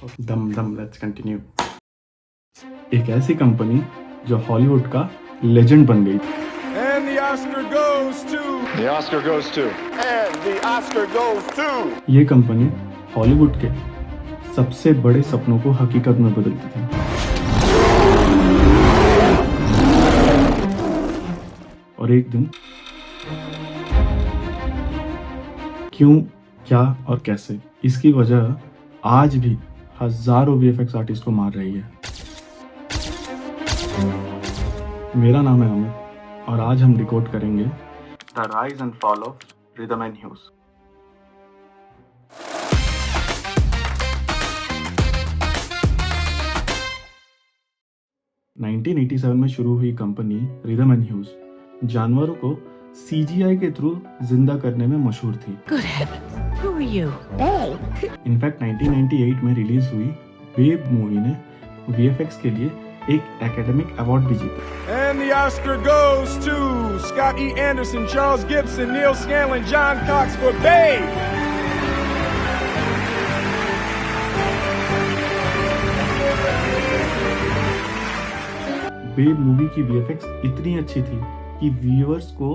दम दम let's continue. एक ऐसी कंपनी जो हॉलीवुड का लेजेंड बन गई थी। And the Oscar goes to. The Oscar goes to. And the Oscar goes to. ये कंपनी हॉलीवुड के सबसे बड़े सपनों को हकीकत में बदलती थी। और एक दिन क्यों, क्या और कैसे, इसकी वजह आज भी हजारों वीएफएक्स आर्टिस्ट को मार रही है। मेरा नाम है अमित और आज हम डिकोड करेंगे the rise and fall of rhythm and huge. (1987) में शुरू हुई कंपनी रिदम एंड ह्यूज जानवरों को सीजीआई के थ्रू जिंदा करने में मशहूर थी। Good heavens, who are you? In fact 1998 में रिलीज हुई बेब मूवी ने वीएफएक्स के लिए एक एकेडमिक अवार्ड भी जीता। And the Oscar goes to Scott E. Anderson, Charles Gibson, Neil Scanlon, John Cox for Babe. Babe movie की वीएफएक्स इतनी अच्छी थी कि व्यूअर्स को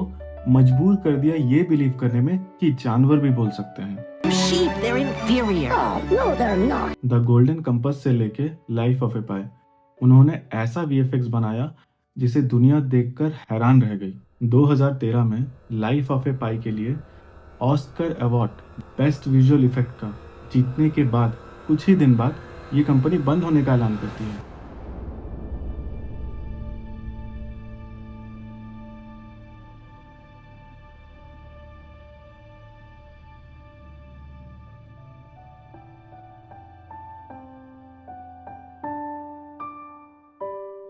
मजबूर कर दिया ये बिलीव करने में कि जानवर भी बोल सकते हैं। Sheep, they're inferior. No, they're not. The golden compass से लेके लाइफ ऑफ ए पाई, उन्होंने ऐसा वीएफएक्स बनाया जिसे दुनिया देखकर हैरान रह गई। 2013 में लाइफ ऑफ ए पाई के लिए Oscar award best visual effect का जीतने के बाद कुछ ही दिन बाद ये कंपनी बंद होने का ऐलान करती है।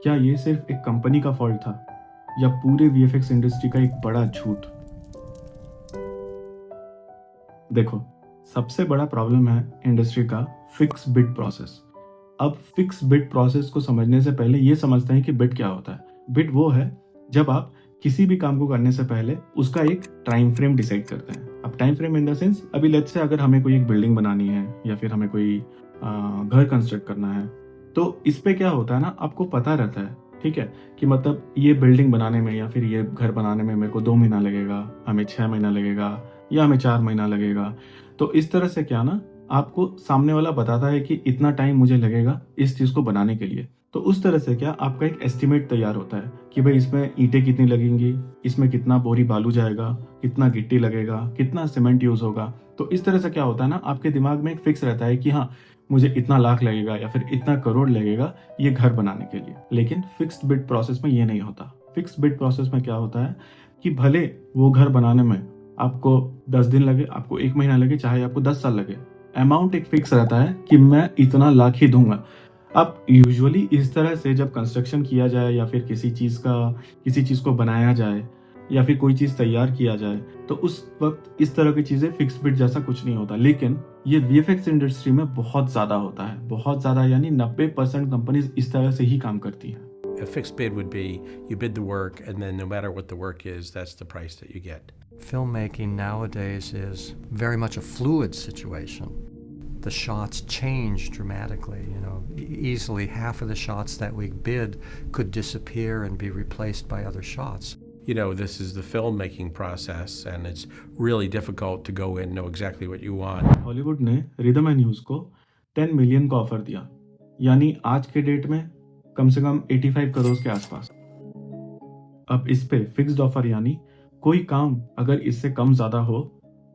क्या ये सिर्फ एक कंपनी का फॉल्ट था या पूरे वीएफएक्स इंडस्ट्री का एक बड़ा झूठ? देखो, सबसे बड़ा प्रॉब्लम है इंडस्ट्री का फिक्स बिड प्रोसेस। अब फिक्स बिड प्रोसेस को समझने से पहले ये समझते हैं कि बिड क्या होता है। बिड वो है जब आप किसी भी काम को करने से पहले उसका एक टाइम फ्रेम डिसाइड करते हैं। अब time frame in the sense, अभी लेट्स से अगर हमें कोई एक बिल्डिंग बनानी है या फिर हमें कोई घर कंस्ट्रक्ट करना है, तो इस पे क्या होता है ना, आपको पता रहता है, ठीक है, कि मतलब ये बिल्डिंग बनाने में या फिर ये घर बनाने में मेरे को 2 महीना लगेगा, हमें 6 महीना लगेगा या हमें 4 महीना लगेगा। तो इस तरह से क्या ना, आपको सामने वाला बताता है कि इतना टाइम मुझे लगेगा इस चीज को बनाने के लिए। तो उस तरह से क्या आपका एक एस्टिमेट तैयार होता है कि भाई इसमें ईंटें कितनी लगेंगी, इसमें कितना बोरी बालू जाएगा, कितना गिट्टी लगेगा, कितना सीमेंट यूज होगा। तो इस तरह से क्या होता है ना, आपके दिमाग में एक फिक्स रहता है कि हाँ, मुझे इतना लाख लगेगा या फिर इतना करोड़ लगेगा ये घर बनाने के लिए। लेकिन फिक्स्ड बिड प्रोसेस में ये नहीं होता। फिक्स्ड बिड प्रोसेस में क्या होता है कि भले वो घर बनाने में आपको 10 दिन लगे, आपको 1 महीना लगे, चाहे आपको 10 साल लगे, अमाउंट एक फिक्स रहता है कि मैं इतना लाख ही दूंगा। अब यूजुअली इस तरह से जब कंस्ट्रक्शन किया जाए या फिर किसी चीज को बनाया जाए या फिर कोई चीज तैयार किया जाए, तो उस वक्त इस तरह की चीजें फिक्स बिड जैसा कुछ नहीं होता। लेकिन ये वीएफएक्स इंडस्ट्री में बहुत ज्यादा होता है, बहुत ज्यादा, यानी 90% कंपनीज इस तरह से ही काम करती है। A fixed bid would be you bid the work, and then no matter what the work is, that's the price that you get. Filmmaking nowadays is very much a fluid situation. The shots change dramatically. Easily half of the shots that we bid could disappear and be replaced by other shots. This is the filmmaking process, and it's really difficult to go in and know exactly what you want. Hollywood ने rhythm and huge को 10 million का offer दिया, यानी आज के date में कम से कम 85 करोड़ के आसपास। अब इस पे फिक्स्ड ऑफर, यानी कोई काम अगर इससे कम ज्यादा हो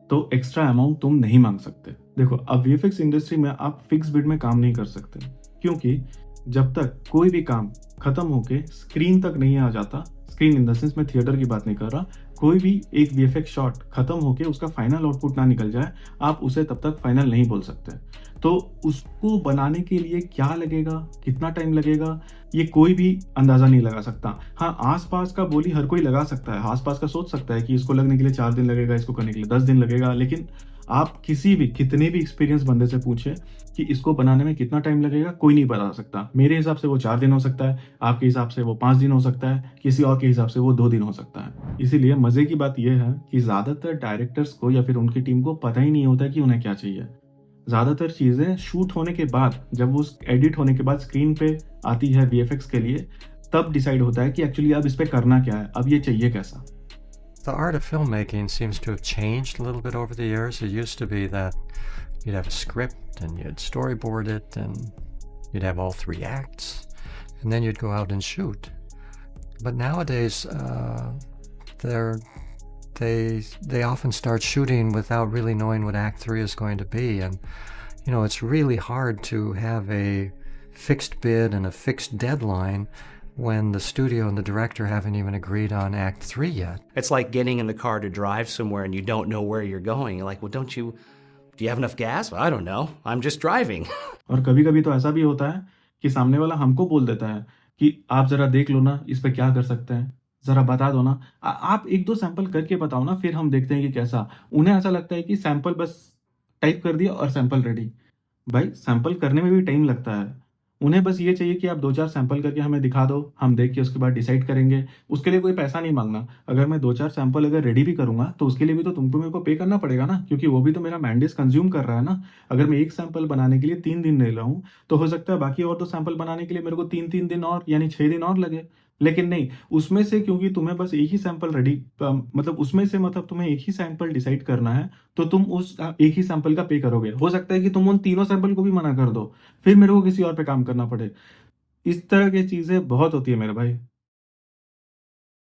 तो एक्स्ट्रा अमाउंट तुम नहीं मांग सकते। देखो, अब वीएफएक्स इंडस्ट्री में आप फिक्स बिड में काम नहीं कर सकते, क्योंकि जब तक कोई भी काम खत्म होके स्क्रीन तक नहीं आ जाता, स्क्रीन इन द सेंस में थिएटर की बात नहीं कर रहा, कोई भी एक वीएफएक्स शॉट खत्म होके उसका फाइनल आउटपुट ना निकल जाए, आप उसे तब तक फाइनल नहीं बोल सकते। तो उसको बनाने के लिए क्या लगेगा, कितना टाइम लगेगा, ये कोई भी अंदाजा नहीं लगा सकता। हाँ, आसपास का बोली हर कोई लगा सकता है, आसपास का सोच सकता है कि इसको लगने के लिए 4 दिन लगेगा, इसको करने के लिए 10 दिन लगेगा। लेकिन आप कितने भी एक्सपीरियंस बंदे से पूछे कि इसको बनाने में कितना टाइम लगेगा, कोई नहीं बता सकता। मेरे हिसाब से वो 4 दिन हो सकता है, आपके हिसाब से वो 5 दिन हो सकता है, किसी और के हिसाब से वो 2 दिन हो सकता है। इसीलिए मजे की बात यह है कि ज्यादातर डायरेक्टर्स को या फिर उनकी टीम को पता ही नहीं होता कि उन्हें क्या चाहिए। ज़्यादातर चीज़ें शूट होने के बाद, जब वो एडिट होने के बाद स्क्रीन पे आती है VFX के लिए, तब डिसाइड होता है कि एक्चुअली अब इस पे करना क्या है, अब ये चाहिए कैसा। The art of filmmaking seems to have changed a little bit over the years. It used to be that you'd have a script and you'd storyboard it and you'd have all 3 acts and then you'd go out and shoot. But nowadays, they often start shooting without really knowing what Act 3 is going to be. And, you know, it's really hard to have a fixed bid and a fixed deadline when the studio and the director haven't even agreed on Act 3 yet. It's like getting in the car to drive somewhere and you don't know where you're going. You're like, well, do you have enough gas? Well, I don't know. I'm just driving. और कभी कभी तो ऐसा भी होता है कि सामने वाला हमको बोल देता है कि आप जरा देख लो ना, इस पे क्या कर सकते हैं, जरा बता दो ना, आप 1-2 सैंपल करके बताओ ना, फिर हम देखते हैं कि कैसा। उन्हें ऐसा लगता है कि सैंपल बस टाइप कर दिया और सैंपल रेडी। भाई सैंपल करने में भी टाइम लगता है। उन्हें बस ये चाहिए कि आप 2-4 सैंपल करके हमें दिखा दो, हम देख के उसके बाद डिसाइड करेंगे। उसके लिए कोई पैसा नहीं मांगना। अगर मैं 2-4 सैंपल अगर रेडी भी करूंगा तो उसके लिए भी तो तुमको मेरे को पे करना पड़ेगा ना, क्योंकि वो भी तो मेरा मैंडेज कंज्यूम कर रहा है ना। अगर मैं एक सैंपल बनाने के लिए 3 दिन ले रहा हूँ तो हो सकता है बाकी और 2 सैंपल बनाने के लिए मेरे को 3-3 दिन और यानी 6 दिन और लगे। लेकिन नहीं, उसमें से क्योंकि तुम्हें बस एक ही सैंपल रेडी मतलब तुम्हें एक ही सैंपल डिसाइड करना है, तो तुम उस एक ही सैंपल का पे करोगे। हो सकता है कि तुम उन तीनों सैंपल को भी मना कर दो, फिर मेरे को किसी और पे काम करना पड़े। इस तरह की चीजें बहुत होती है मेरे भाई।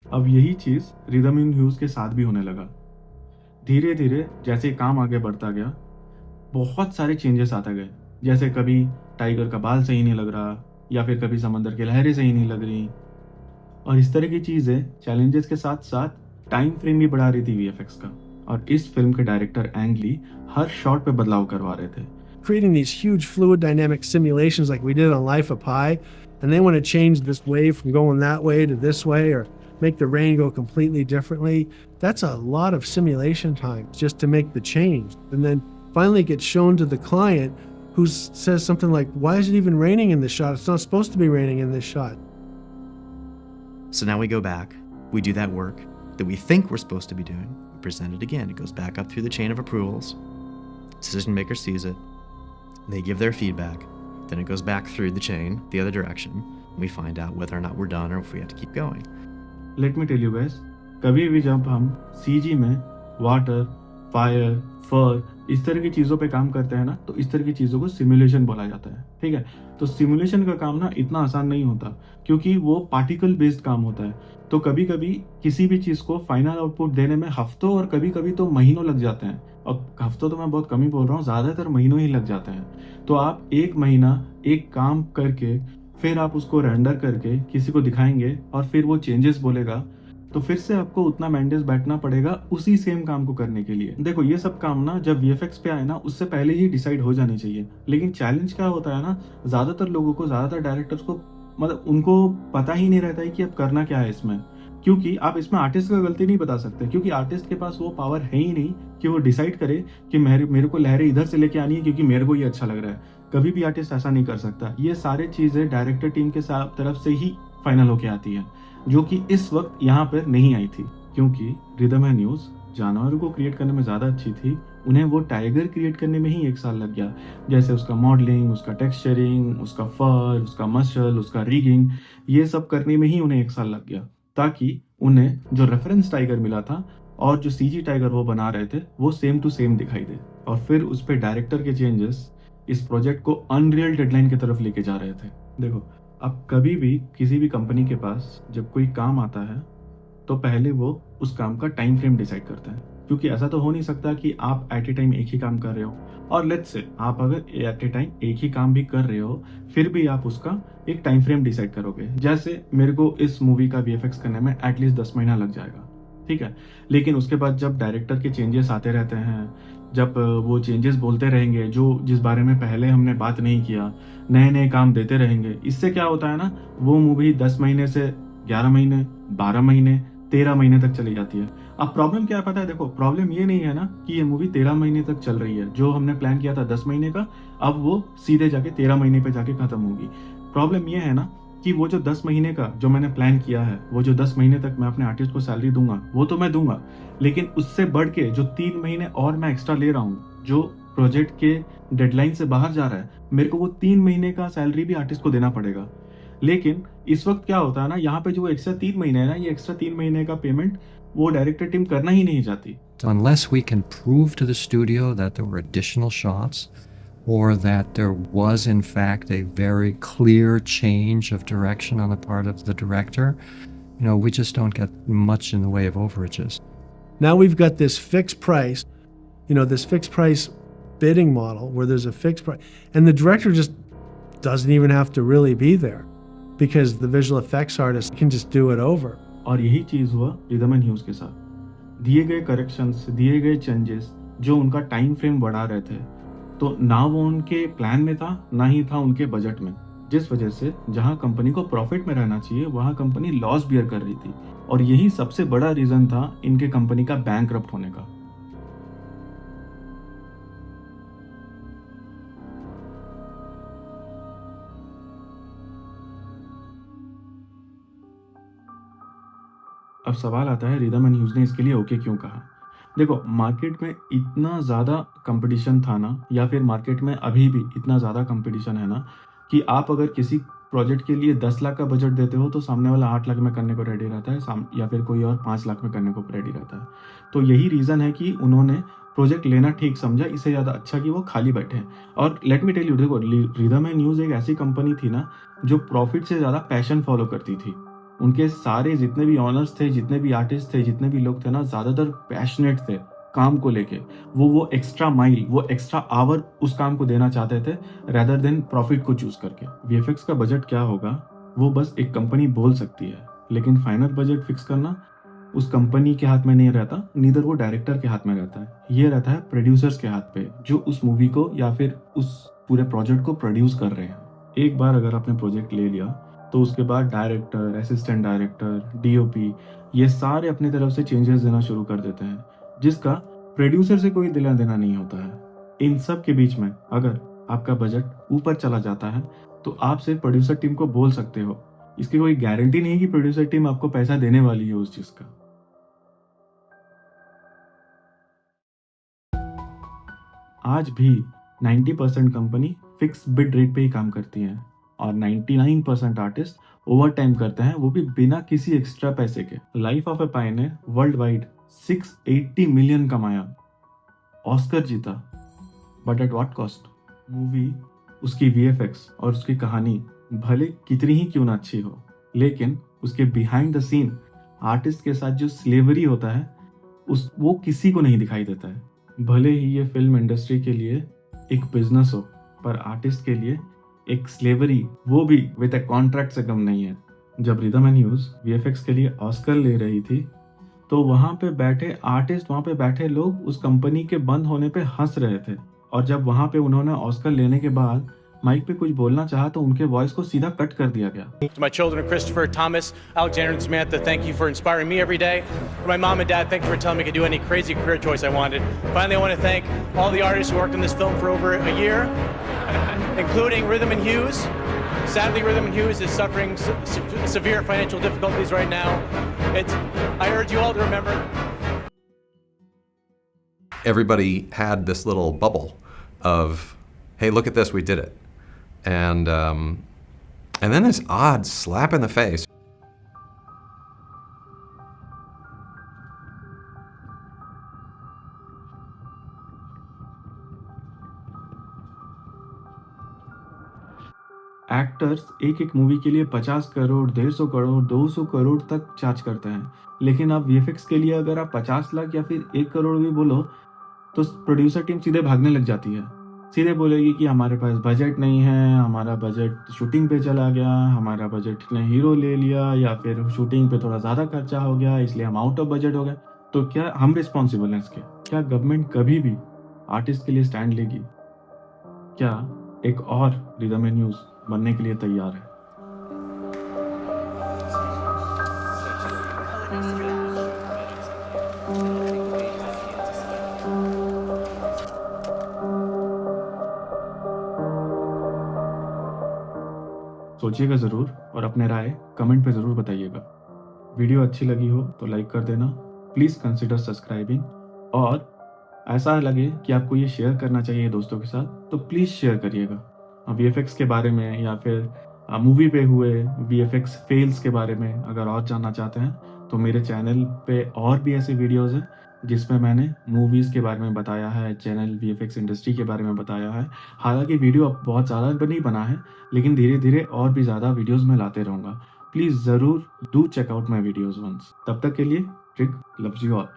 अब यही चीज रिदम इन ह्यूज के साथ भी होने लगा। धीरे धीरे जैसे काम आगे बढ़ता गया, बहुत सारे चेंजेस आते गए। जैसे कभी टाइगर का बाल सही नहीं लग रहा, या फिर कभी समंदर की लहरें सही नहीं लग रही, और इस तरह की चीजें चैलेंजेस के साथ साथ टाइम फ्रेम भी बढ़ा रही थी VFX का। और इस फिल्म के डायरेक्टर एंग ली हर शॉट पे बदलाव करवा रहे थे। Creating these huge fluid dynamic simulations like we did on Life of Pi, and they want to change this wave from going that way to this way, or make the rain go completely differently. That's a lot of simulation time just to make the change. And then finally it gets shown to the client, who says something like, why is it even raining in this shot? It's not supposed to be raining in this shot. So now we go back, we do that work that we think we're supposed to be doing, we present it again. It goes back up through the chain of approvals. Decision maker sees it. They give their feedback, then it goes back through the chain, the other direction, and we find out whether or not we're done or if we have to keep going. Let me tell you guys, कभी भी जब हम CG में water, fire, फर इस तरह की चीज़ों पे काम करते हैं ना, तो इस तरह की चीज़ों को सिमुलेशन बोला जाता है। ठीक है, तो सिमुलेशन का काम ना इतना आसान नहीं होता, क्योंकि वो पार्टिकल बेस्ड काम होता है। तो कभी कभी किसी भी चीज़ को फाइनल आउटपुट देने में हफ्तों और कभी कभी तो महीनों लग जाते हैं। और हफ्तों तो मैं बहुत कम ही बोल रहा हूँ, ज़्यादातर महीनों ही लग जाते हैं। तो आप 1 महीना एक काम करके फिर आप उसको रेंडर करके किसी को दिखाएंगे और फिर वो चेंजेस बोलेगा, तो फिर से आपको उतना मैंडेज बैठना पड़ेगा उसी सेम काम को करने के लिए। देखो ये सब काम ना जब VFX पे आए ना, उससे पहले ही डिसाइड हो जानी चाहिए। लेकिन चैलेंज क्या होता है ना, ज़्यादातर लोगों को, ज़्यादातर डायरेक्टर्स को मतलब उनको पता ही नहीं रहता है कि अब करना क्या है इसमें। क्योंकि आप इसमें आर्टिस्ट का गलती नहीं बता सकते, क्योंकि आर्टिस्ट के पास वो पावर है ही नहीं कि वो डिसाइड करे कि मेरे को लहरें इधर से लेके आनी है क्योंकि मेरे को ये अच्छा लग रहा है। कभी भी आर्टिस्ट ऐसा नहीं कर सकता। ये सारी चीज़ें डायरेक्टर टीम के तरफ से ही फाइनल होके आती है, जो कि इस वक्त यहाँ पर नहीं आई थी। क्योंकि रिदम एंड ह्यूज जानवरों को क्रिएट करने में ज़्यादा अच्छी थी, उन्हें वो टाइगर क्रिएट करने में ही 1 साल लग गया। जैसे उसका मॉडलिंग, उसका टेक्सचरिंग, उसका फर, उसका मसल, उसका रिगिंग, ये सब करने में ही उन्हें 1 साल लग गया, ताकि उन्हें जो रेफरेंस टाइगर मिला था और जो CG टाइगर वो बना रहे थे वो सेम टू सेम दिखाई दे। और फिर उस पर डायरेक्टर के चेंजेस इस प्रोजेक्ट को अनरियल डेडलाइन की तरफ लेके जा रहे थे। देखो, अब कभी भी किसी भी कंपनी के पास जब कोई काम आता है तो पहले वो उस काम का टाइम फ्रेम डिसाइड करता है, क्योंकि ऐसा तो हो नहीं सकता कि आप एट ए टाइम एक ही काम कर रहे हो। और लेट्स से आप अगर एट ए टाइम एक ही काम भी कर रहे हो, फिर भी आप उसका एक टाइम फ्रेम डिसाइड करोगे। जैसे मेरे को इस मूवी का VFX करने में एटलीस्ट 10 महीना लग जाएगा, ठीक है। लेकिन उसके बाद जब डायरेक्टर के चेंजेस आते रहते हैं, जब वो चेंजेस बोलते रहेंगे जो जिस बारे में पहले हमने बात नहीं किया, नए नए काम देते रहेंगे, इससे क्या होता है ना, वो मूवी 10 महीने से 11 महीने, 12 महीने, 13 महीने तक चली जाती है। अब प्रॉब्लम क्या पता है, देखो प्रॉब्लम ये नहीं है ना कि ये मूवी 13 महीने तक चल रही है। जो हमने प्लान किया था 10 महीने का, अब वो सीधे जाके 13 महीने पे जाके खत्म होगी। प्रॉब्लम ये है ना कि वो जो 10 महीने का जो मैंने प्लान किया है, वो जो 10 महीने तक मैं अपने आर्टिस्ट को सैलरी दूंगा, वो तो मैं दूंगा, लेकिन उससे बढ़ के जो 3 महीने और मैं एक्स्ट्रा ले रहा हूँ, जो प्रोजेक्ट के डेडलाइन से बाहर जा रहा है, मेरे को वो 3 महीने का सैलरी भी आर्टिस्ट को देना पड़ेगा। लेकिन इस वक्त क्या होता है ना, यहाँ पे जो एक्स्ट्रा 3 महीने है ना, ये एक्स्ट्रा 3 महीने का पेमेंट वो डायरेक्टर टीम करना ही नहीं चाहती। Unless we can prove to the studio that there were additional shots or that there was in fact a very clear change of direction on the part of the director, we just don't get much in the way of overages. Now we've got this fixed price, this fixed price bidding model where there's a fixed price, and the director just doesn't even have to really be there because the visual effects artist can just do it over. और यही चीज हुआ rhythm and huge के साथ। दिए गए corrections, दिए गए चेंजेस जो उनका टाइम फ्रेम बढ़ा रहे थे, तो ना वो उनके प्लान में था, ना ही था उनके बजट में, जिस वजह से जहां कंपनी को प्रॉफिट में रहना चाहिए वहां कंपनी लॉस बियर कर रही थी। और यही सबसे बड़ा रीजन था इनके कंपनी का बैंकरप्ट होने का। अब सवाल आता है रिदम एंड ह्यूज ने इसके लिए ओके क्यों कहा। देखो, मार्केट में इतना ज़्यादा कंपटीशन था ना, या फिर मार्केट में अभी भी इतना ज़्यादा कंपटीशन है ना, कि आप अगर किसी प्रोजेक्ट के लिए 10 लाख का बजट देते हो तो सामने वाला 8 लाख में करने को रेडी रहता है, या फिर कोई और 5 लाख में करने को रेडी रहता है। तो यही रीज़न है कि उन्होंने प्रोजेक्ट लेना ठीक समझा, इससे ज़्यादा अच्छा कि वो खाली बैठे। और लेट मी टेल यू, देखो रिदम एंड ह्यूज एक ऐसी कंपनी थी ना जो प्रॉफिट से ज़्यादा पैशन फॉलो करती थी। उनके सारे जितने भी ऑनर्स थे, जितने भी आर्टिस्ट थे, जितने भी लोग थे ना, ज़्यादातर पैशनेट थे काम को लेके। वो एक्स्ट्रा माइल, वो एक्स्ट्रा आवर उस काम को देना चाहते थे रेदर देन प्रॉफिट को चूज करके। वीएफएक्स का बजट क्या होगा वो बस एक कंपनी बोल सकती है, लेकिन फाइनल बजट फिक्स करना उस कंपनी के हाथ में नहीं रहता, नीदर वो डायरेक्टर के हाथ में रहता है। ये रहता है प्रोड्यूसर्स के हाथ पे, जो उस मूवी को या फिर उस पूरे प्रोजेक्ट को प्रोड्यूस कर रहे हैं। एक बार अगर आपने प्रोजेक्ट ले लिया तो उसके बाद डायरेक्टर, असिस्टेंट डायरेक्टर, डीओपी, ये सारे अपनी तरफ से चेंजेस देना शुरू कर देते हैं, जिसका प्रोड्यूसर से कोई लेना देना नहीं होता है। इन सब के बीच में अगर आपका बजट ऊपर चला जाता है तो आप सिर्फ प्रोड्यूसर टीम को बोल सकते हो, इसकी कोई गारंटी नहीं कि प्रोड्यूसर टीम आपको पैसा देने वाली है उस चीज का। आज भी 90% कंपनी फिक्स बिड रेट पे ही काम करती है और 99% आर्टिस्ट ओवर टाइम करते हैं, वो भी बिना किसी एक्स्ट्रा पैसे के। लाइफ ऑफ ए पाई ने वर्ल्ड वाइड 680 मिलियन कमाया, ऑस्कर जीता, but at what cost? Movie, उसकी वीएफएक्स और उसकी कहानी भले कितनी ही क्यों ना अच्छी हो, लेकिन उसके बिहाइंड द सीन आर्टिस्ट के साथ जो स्लेवरी होता है वो किसी को नहीं दिखाई देता है। भले ही ये फिल्म इंडस्ट्री के लिए एक बिजनेस हो, पर आर्टिस्ट के लिए एक स्लेवरी, वो भी विद ए कॉन्ट्रैक्ट से कम नहीं है। जब रिदम एंड ह्यूज वीएफएक्स के लिए ऑस्कर ले रही थी तो वहां पे बैठे आर्टिस्ट, वहां पे बैठे लोग उस कंपनी के बंद होने पे हंस रहे थे। और जब वहां पे उन्होंने ऑस्कर लेने के बाद माइक पे कुछ बोलना चाहा तो उनके वॉइस को सीधा कट कर दिया गया। To my children, Christopher, Thomas, Alexander, and Samantha, thank you for inspiring me every day. To my mom and dad, thank you for telling me I could do any crazy career choice I wanted. Finally, I want to thank all the artists who worked on this film for over a year, including Rhythm and Hughes. Sadly, Rhythm and Hughes is suffering severe financial difficulties right now. I urge you all to remember. Everybody had this little bubble of, hey, look at this, we did it. And then this odd slap in the face. Actors एक movie के लिए 50 करोड़, 150 करोड़, 200 करोड़ तक charge करते हैं, लेकिन आप VFX के लिए अगर आप 50 लाख या फिर 1 करोड़ भी बोलो तो प्रोड्यूसर टीम सीधे भागने लग जाती है। सीधे बोलेगी कि हमारे पास बजट नहीं है, हमारा बजट शूटिंग पे चला गया, हमारा बजट ने हीरो ले लिया, या फिर शूटिंग पे थोड़ा ज़्यादा खर्चा हो गया इसलिए हम आउट ऑफ बजट हो गए। तो क्या हम रिस्पॉन्सिबल हैं इसके? क्या गवर्नमेंट कभी भी आर्टिस्ट के लिए स्टैंड लेगी? क्या एक और रिदम एंड ह्यूज बनने के लिए तैयार है? सोचिएगा ज़रूर और अपने राय कमेंट पे ज़रूर बताइएगा। वीडियो अच्छी लगी हो तो लाइक कर देना, प्लीज़ कंसिडर सब्सक्राइबिंग, और ऐसा लगे कि आपको ये शेयर करना चाहिए दोस्तों के साथ, तो प्लीज़ शेयर करिएगा। VFX के बारे में या फिर मूवी पे हुए VFX फेल्स के बारे में अगर और जानना चाहते हैं तो मेरे चैनल पे और भी ऐसे वीडियोस हैं जिसमें मैंने मूवीज़ के बारे में बताया है, चैनल VFX इंडस्ट्री के बारे में बताया है। हालांकि वीडियो अब बहुत ज़्यादा नहीं बना है, लेकिन धीरे धीरे और भी ज़्यादा वीडियोस मैं लाते रहूँगा। प्लीज़ ज़रूर do check out my videos once. तब तक के लिए ट्रिक लव्स यू ऑल।